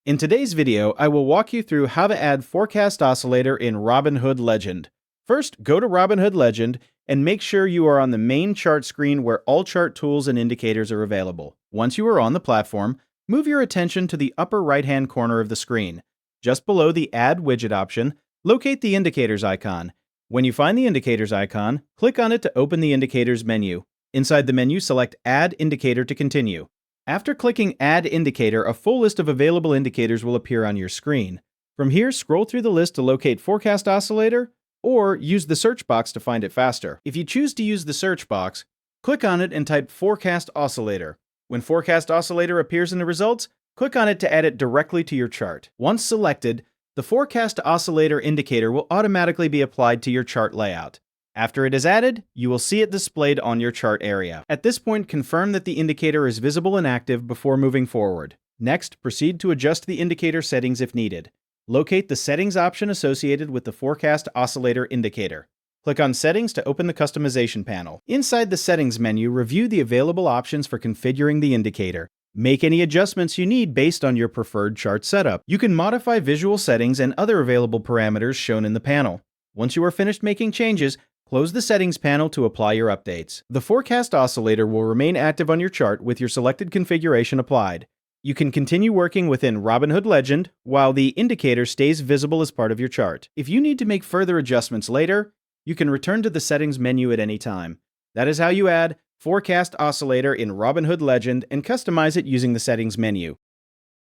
In today's video, I will walk you through how to add Forecast Oscillator in Robinhood Legend. First, go to Robinhood Legend and make sure you are on the main chart screen where all chart tools and indicators are available. Once you are on the platform, move your attention to the upper right-hand corner of the screen. Just below the Add Widget option, locate the Indicators icon. When you find the Indicators icon, click on it to open the Indicators menu. Inside the menu, select Add Indicator to continue. After clicking Add Indicator, a full list of available indicators will appear on your screen. From here, scroll through the list to locate Forecast Oscillator, or use the search box to find it faster. If you choose to use the search box, click on it and type Forecast Oscillator. When Forecast Oscillator appears in the results, click on it to add it directly to your chart. Once selected, the Forecast Oscillator indicator will automatically be applied to your chart layout. After it is added, you will see it displayed on your chart area. At this point, confirm that the indicator is visible and active before moving forward. Next, proceed to adjust the indicator settings if needed. Locate the Settings option associated with the Forecast Oscillator indicator. Click on Settings to open the customization panel. Inside the Settings menu, review the available options for configuring the indicator. Make any adjustments you need based on your preferred chart setup. You can modify visual settings and other available parameters shown in the panel. Once you are finished making changes, close the Settings panel to apply your updates. The Forecast Oscillator will remain active on your chart with your selected configuration applied. You can continue working within Robinhood Legend while the indicator stays visible as part of your chart. If you need to make further adjustments later, you can return to the Settings menu at any time. That is how you add Forecast Oscillator in Robinhood Legend and customize it using the Settings menu.